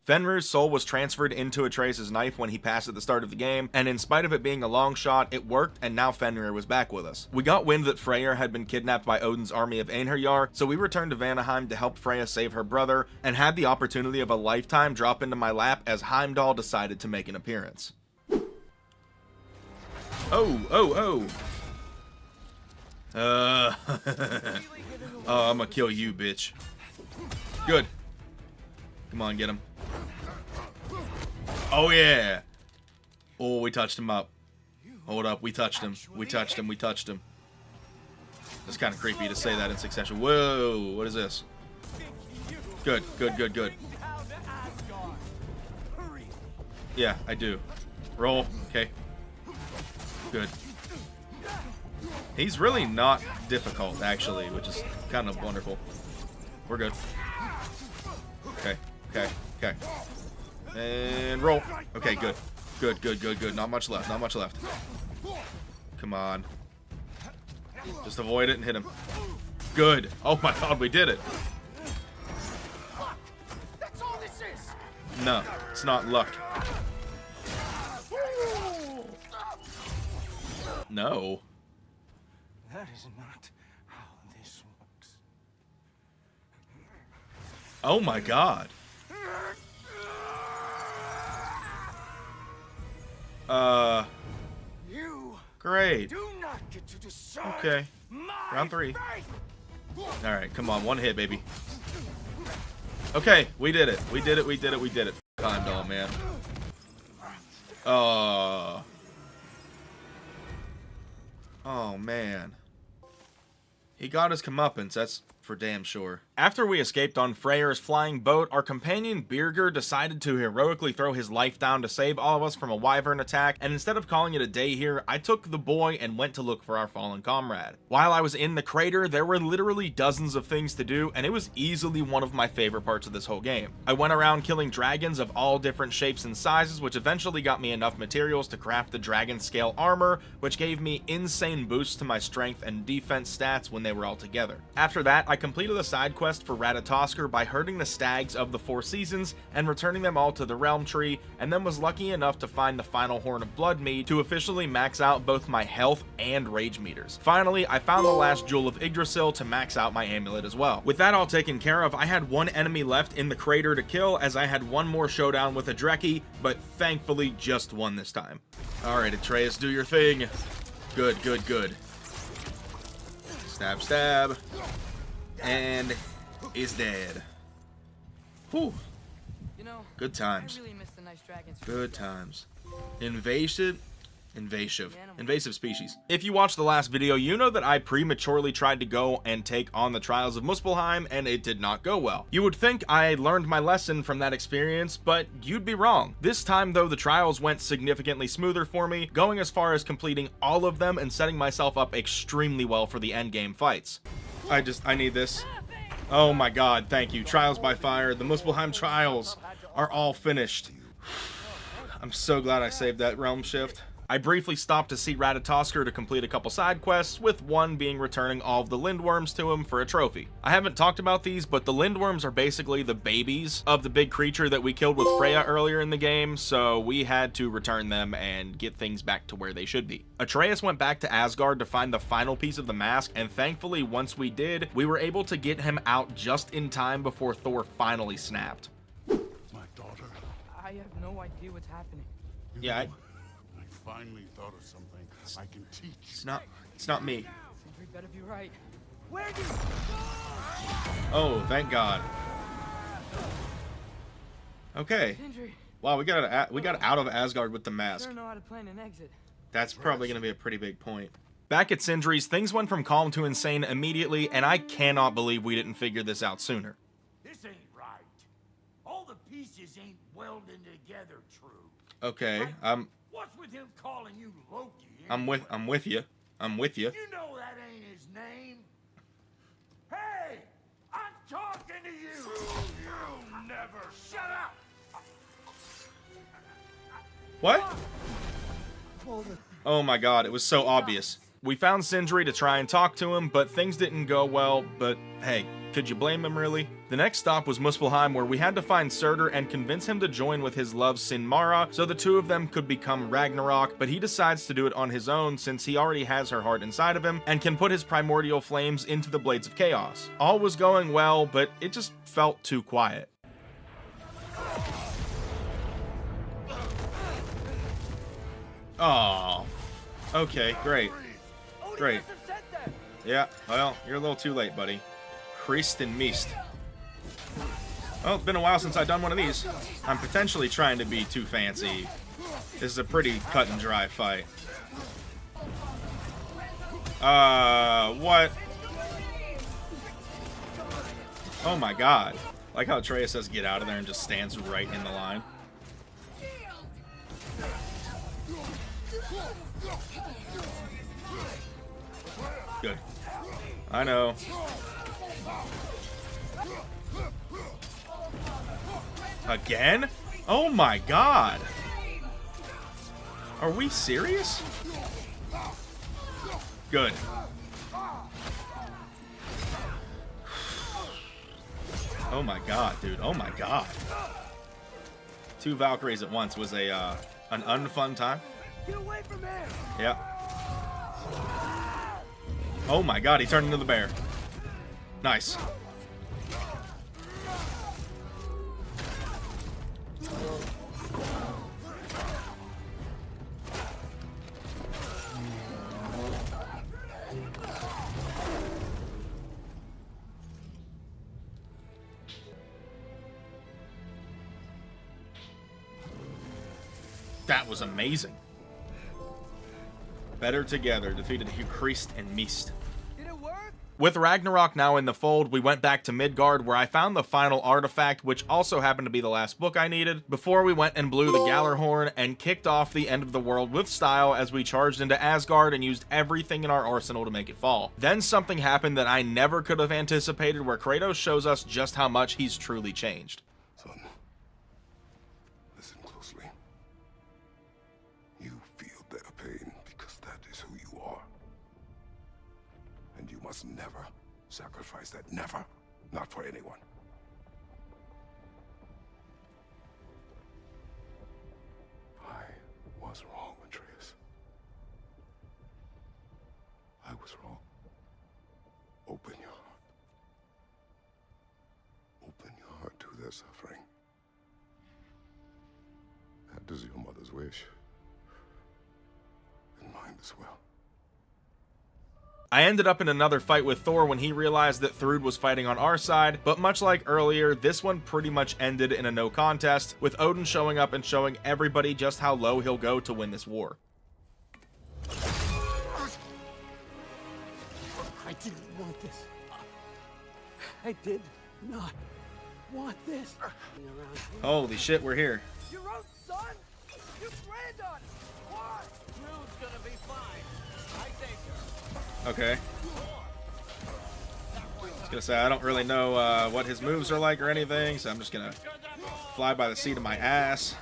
Fenrir's soul was transferred into Atreus' knife when he passed at the start of the game, and in spite of it being a long shot, it worked, and now Fenrir was back with us. We got wind that Freyr had been kidnapped by Odin's army of Einherjar, so we returned to Vanaheim to help Freya save her brother, and had the opportunity of a lifetime drop into my lap as Heimdall decided to make an appearance. Oh, I'm gonna kill you, bitch. Good. Come on, get him. Oh, yeah. Oh, we touched him up. Hold up, we touched him. We touched him, we touched him. It's kind of creepy to say that in succession. Whoa, what is this? Good, good, good, good. Yeah, I do. Roll, okay. Good. He's really not difficult, actually, which is kind of wonderful. We're good. Okay, okay, okay. And roll. Okay, good. Good, good, good, good. Not much left, not much left. Come on. Just avoid it and hit him. Good. Oh my god, we did it. That's all this is. No, it's not luck. No. That is not how this works. Oh my god. You Great. do not get to decide. Okay. My Round 3. fate. Alright, come on. One hit, baby. Okay, we did it. We did it, we did it, we did it. Heimdall, man. Oh, man. He got his comeuppance, that's for damn sure. After we escaped on Freyr's flying boat, our companion Birgir decided to heroically throw his life down to save all of us from a wyvern attack, and instead of calling it a day here, I took the boy and went to look for our fallen comrade. While I was in the crater, there were literally dozens of things to do, and it was easily one of my favorite parts of this whole game. I went around killing dragons of all different shapes and sizes, which eventually got me enough materials to craft the dragon scale armor, which gave me insane boosts to my strength and defense stats when they were all together. After that, I completed a side quest for Ratatoskr by herding the stags of the 4 seasons and returning them all to the realm tree, and then was lucky enough to find the final horn of blood mead to officially max out both my health and rage meters. Finally, I found the last jewel of Yggdrasil to max out my amulet as well. With that all taken care of, I had one enemy left in the crater to kill, as I had one more showdown with a Dreki, but thankfully just one this time. Alright, Atreus, do your thing. Good, good, good. Stab, stab. And is dead. Whew. You know, good times. I really miss the nice dragons. Good times. Invasive species. If you watched the last video, you know that I prematurely tried to go and take on the trials of Muspelheim, and it did not go well. You would think I learned my lesson from that experience, but you'd be wrong. This time though, the trials went significantly smoother for me, going as far as completing all of them and setting myself up extremely well for the endgame fights. I need this. Oh my god, thank you. Trials by fire. The Muspelheim trials are all finished. I'm so glad I saved that realm shift. I briefly stopped to see Ratatoskr to complete a couple side quests, with one being returning all of the lindworms to him for a trophy. I haven't talked about these, but the lindworms are basically the babies of the big creature that we killed with Freya earlier in the game, so we had to return them and get things back to where they should be. Atreus went back to Asgard to find the final piece of the mask, and thankfully once we did, we were able to get him out just in time before Thor finally snapped. My daughter. I have no idea what's happening. Yeah, I finally thought of something I can teach. it's not me. Sindri better be right. Where do you go? Oh, thank God. Okay. Sindri, Wow, we got out of Asgard with the mask. sure know how to plan an exit. That's probably going to be a pretty big point. Back at Sindri's, things went from calm to insane immediately, and I cannot believe we didn't figure this out sooner. This ain't right. All the pieces ain't welding together true. Okay, What's with him calling you Loki? I'm with you. I'm with you. You know that ain't his name. Hey, I'm talking to you. You never shut up. What? Oh my god, it was so obvious. We found Sindri to try and talk to him, but things didn't go well, but hey, could you blame him really? The next stop was Muspelheim, where we had to find Surtur and convince him to join with his love Sinmara so the two of them could become Ragnarok, but he decides to do it on his own since he already has her heart inside of him and can put his primordial flames into the Blades of Chaos. All was going well, but it just felt too quiet. Oh, okay, great. Great. Yeah, well, you're a little too late, buddy. Christ and Mist. Well, it's been a while since I've done one of these. I'm potentially trying to be too fancy. This is a pretty cut and dry fight. What? Oh my god. Like how Atreus says get out of there and just stands right in the line. Good. I know. Again? Oh my god. Are we serious? Good. Oh my god, dude. Oh my god. 2 Valkyries at once was a an unfun time. Get away from him! Yeah. Oh my god, he turned into the bear. Nice. That was amazing. Better together defeated Christ and Mist. Did it work? With Ragnarok now in the fold, we went back to Midgard where I found the final artifact, which also happened to be the last book I needed, before we went and blew the Gallarhorn and kicked off the end of the world with style as we charged into Asgard and used everything in our arsenal to make it fall. Then something happened that I never could have anticipated, where Kratos shows us just how much he's truly changed. Son, listen closely. You feel their pain because that is who you are. And you must never sacrifice that. Never. Not for anyone. I was wrong, Atreus. I was wrong. Open your heart. Open your heart to their suffering. That is your mother's wish. And mine as well. I ended up in another fight with Thor when he realized that Thrud was fighting on our side, but much like earlier, this one pretty much ended in a no contest, with Odin showing up and showing everybody just how low he'll go to win this war. I didn't want this. I did not want this. Holy shit, we're here. Your own son? You planned on it. Why? Rude's gonna be fine. I saved her. Okay. I was gonna say, I don't really know what his moves are like or anything, so I'm just gonna fly by the seat of my ass.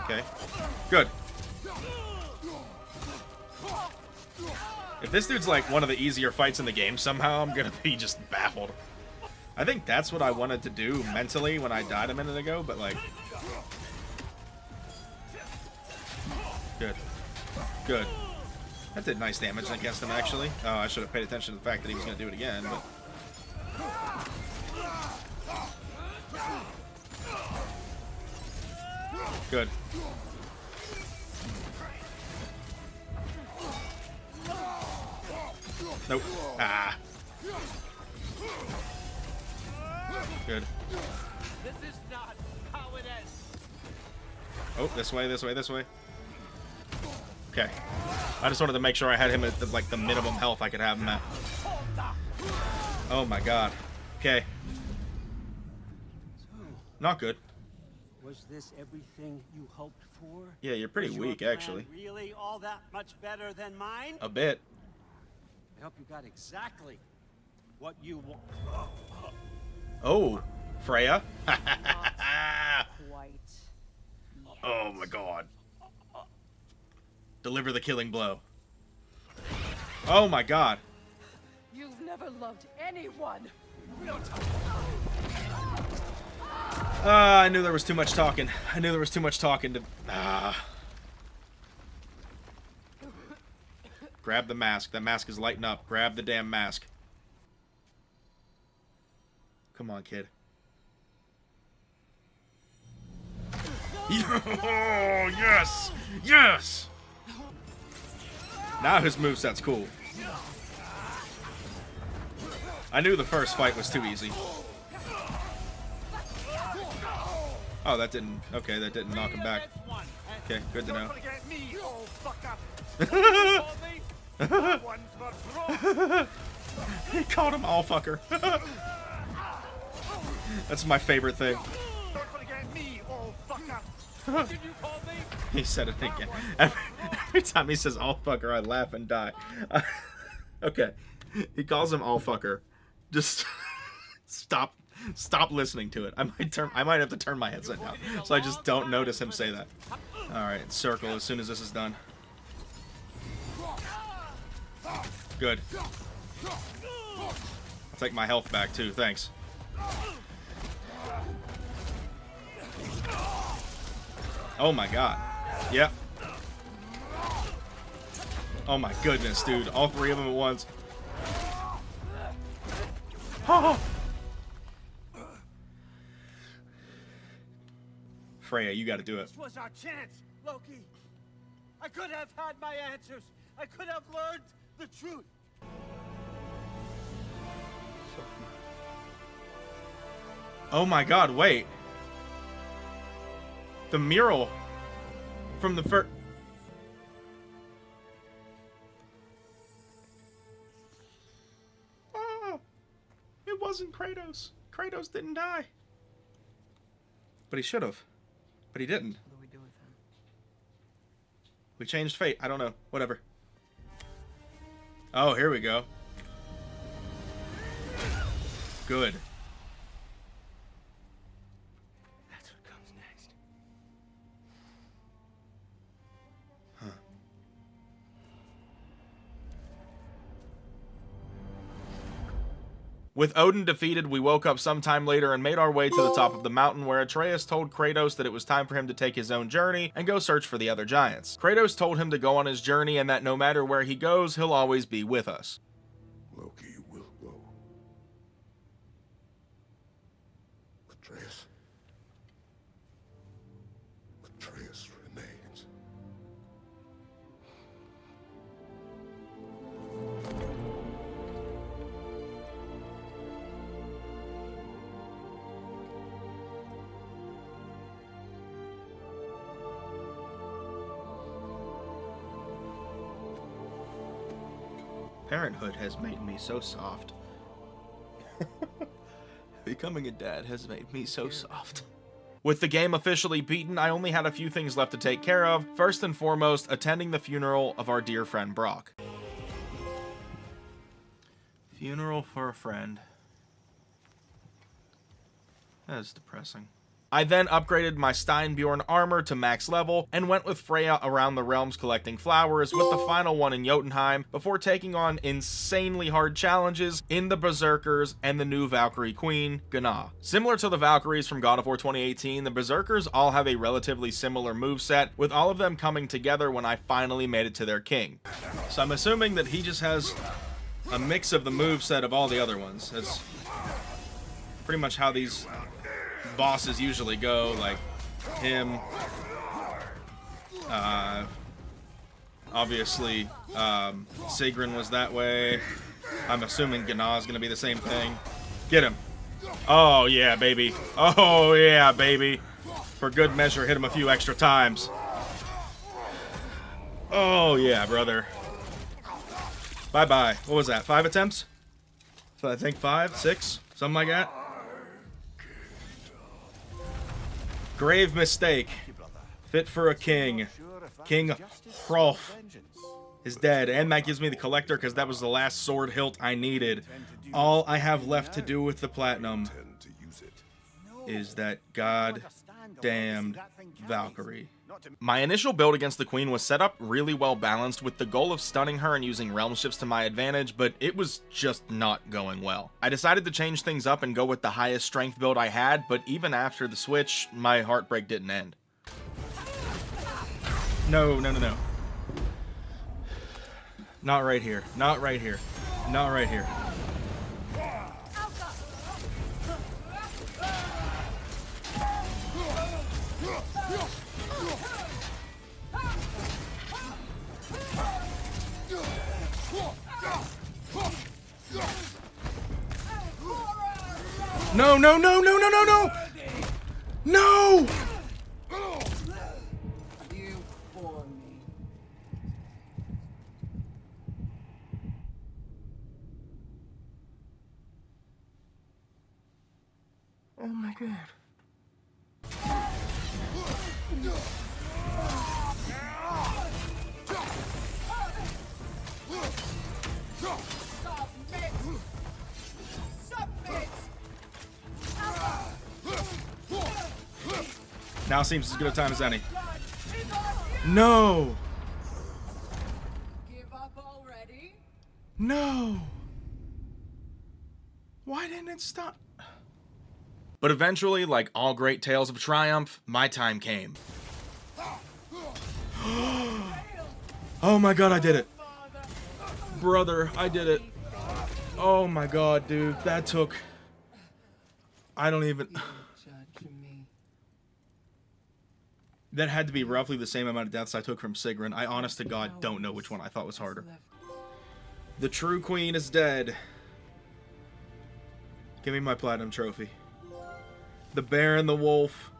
Okay. Good. If this dude's like one of the easier fights in the game somehow, I'm gonna be just baffled. I think that's what I wanted to do mentally when I died a minute ago, but like... Good. Good. That did nice damage against him, actually. Oh, I should have paid attention to the fact that he was gonna do it again, but... Good. Nope. Ah. Good. This is not how it ends. Oh, this way, this way, this way. Okay. I just wanted to make sure I had him at like the minimum health I could have him at. Oh my god. Okay. Not good. Was this everything you hoped for? Yeah, you're pretty Was your weak, plan actually. Really all that much better than mine? A bit. I hope you got exactly what you want. Oh, Freya. Quite. Oh my god. Deliver the killing blow. Oh my god. never loved anyone. I knew there was too much talking. To... Grab the mask. That mask is lighting up. Grab the damn mask. Come on, kid. Oh, yes! Yes! Now his moveset's cool. I knew the first fight was too easy. Oh, that didn't... Okay, that didn't knock him back. Okay, good to know. He called him all fucker. That's my favorite thing. He said it again. Every time he says all fucker, I laugh and die. Okay. He calls him all fucker. Just stop listening to it. I might have to turn my headset down so I just don't notice him say that. Alright, circle as soon as this is done. Good. I'll take my health back too, thanks. Oh my god. Yep. Oh my goodness, dude. All three of them at once. Oh. Freya, you gotta do it. This was our chance, Loki. I could have had my answers. I could have learned the truth. Oh my god, wait. The mural from the first... Oh, it wasn't Kratos. Kratos didn't die. But he should have. But he didn't. What do we do with him? We changed fate. I don't know. Whatever. Oh, here we go. Good. That's what comes next. Huh. With Odin defeated, we woke up sometime later and made our way to the top of the mountain where Atreus told Kratos that it was time for him to take his own journey and go search for the other giants. Kratos told him to go on his journey and that no matter where he goes, he'll always be with us. Loki will go. Atreus. Atreus remains. Parenthood has made me so soft. Becoming a dad has made me so soft. With the game officially beaten, I only had a few things left to take care of. First and foremost, attending the funeral of our dear friend Brock. Funeral for a friend. That is depressing. I then upgraded my Steinbjorn armor to max level and went with Freya around the realms collecting flowers, with the final one in Jotunheim, before taking on insanely hard challenges in the Berserkers and the new Valkyrie queen, Gná. Similar to the Valkyries from God of War 2018, the Berserkers all have a relatively similar moveset, with all of them coming together when I finally made it to their king. So I'm assuming that he just has a mix of the moveset of all the other ones. That's pretty much how these bosses usually go, like him, obviously Sigrun was that way. I'm assuming Gná is gonna be the same thing. Get him. Oh yeah, baby. Oh yeah, baby. For good measure, hit him a few extra times. Oh yeah, brother. Bye bye. What was that, 5 attempts? I think 5, 6, something like that. Grave mistake. Fit for a king. King Hrolf is dead, and that gives me the collector because that was the last sword hilt I needed. All I have left to do with the platinum is that God damned Valkyrie. My initial build against the Queen was set up really well balanced with the goal of stunning her and using realm shifts to my advantage, but it was just not going well. I decided to change things up and go with the highest strength build I had, but even after the switch, my heartbreak didn't end. No. Not right here. Not right here. Not right here. No! No! You bore me. Oh my god. Now seems as good a time as any. No! Give up already? No! Why didn't it stop? But eventually, like all great tales of triumph, my time came. Oh my god, I did it. Brother, I did it. Oh my god, dude, that took... I don't even... Judge me. That had to be roughly the same amount of deaths I took from Sigrun. I honest to god don't know which one I thought was harder. The true queen is dead. Give me my platinum trophy. The Bear and the Wolf.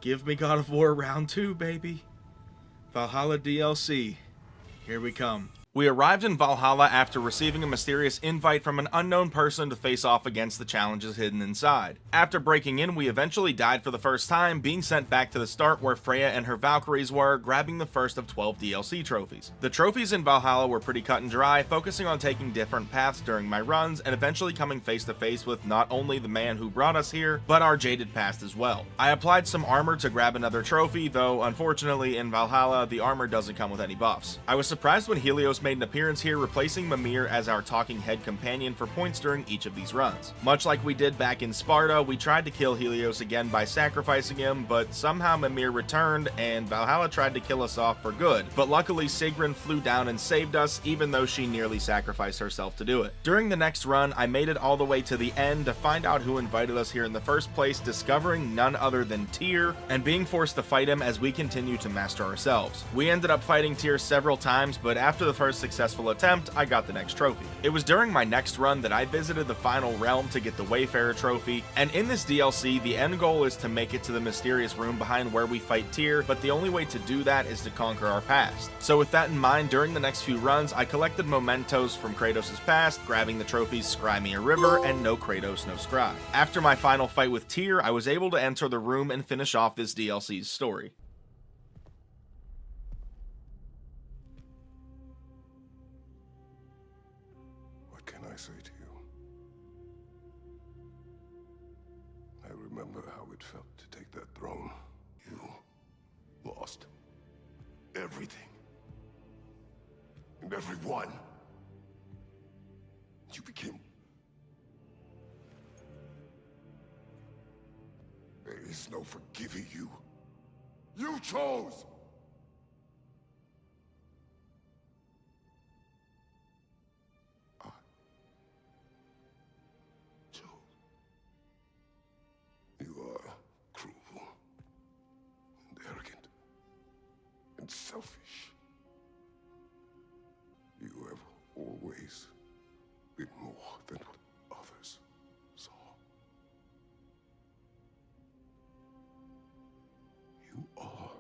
Give me God of War Round 2, baby. Valhalla DLC. Here we come. We arrived in Valhalla after receiving a mysterious invite from an unknown person to face off against the challenges hidden inside. After breaking in, we eventually died for the first time, being sent back to the start where Freya and her Valkyries were, grabbing the first of 12 DLC trophies. The trophies in Valhalla were pretty cut and dry, focusing on taking different paths during my runs, and eventually coming face to face with not only the man who brought us here, but our jaded past as well. I applied some armor to grab another trophy, though unfortunately in Valhalla, the armor doesn't come with any buffs. I was surprised when Helios made an appearance here, replacing Mimir as our talking head companion for points during each of these runs. Much like we did back in Sparta, we tried to kill Helios again by sacrificing him, but somehow Mimir returned and Valhalla tried to kill us off for good. But luckily Sigrun flew down and saved us, even though she nearly sacrificed herself to do it. During the next run, I made it all the way to the end to find out who invited us here in the first place, discovering none other than Tyr, and being forced to fight him as we continue to master ourselves. We ended up fighting Tyr several times, but after the first successful attempt, I got the next trophy. It was during my next run that I visited the final realm to get the Wayfarer trophy, and in this DLC, the end goal is to make it to the mysterious room behind where we fight Tyr, but the only way to do that is to conquer our past. So with that in mind, during the next few runs, I collected mementos from Kratos' past, grabbing the trophies Scry Me a River and No Kratos, No Scry. After my final fight with Tyr, I was able to enter the room and finish off this DLC's story. What can I say to you? I remember how it felt to take that throne. You lost everything. And everyone. You became... There is no forgiving you. You chose! I chose. You are cruel and arrogant and selfish. You have always been more than what others saw. You are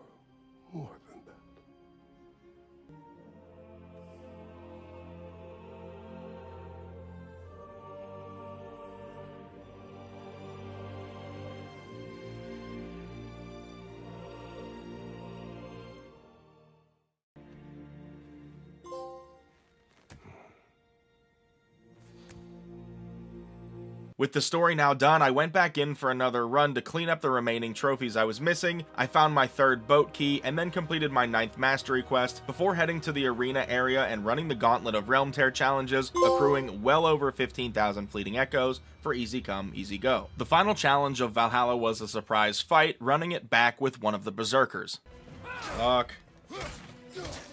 With the story now done, I went back in for another run to clean up the remaining trophies I was missing. I found my 3rd boat key and then completed my 9th mastery quest before heading to the arena area and running the gauntlet of Realm Tear challenges, accruing well over 15,000 fleeting echoes for easy come, easy go. The final challenge of Valhalla was a surprise fight, running it back with one of the berserkers. Fuck.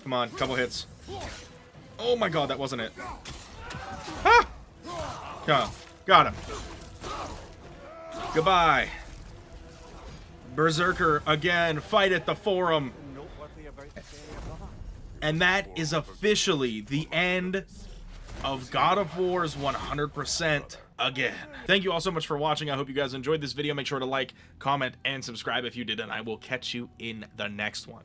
Come on, couple hits. Oh my god, that wasn't it. Ah! Got him. Goodbye. Berserker again, fight at the forum. And that is officially the end of God of War's 100% again. Thank you all so much for watching. I hope you guys enjoyed this video. Make sure to like, comment, and subscribe if you did, and I will catch you in the next one.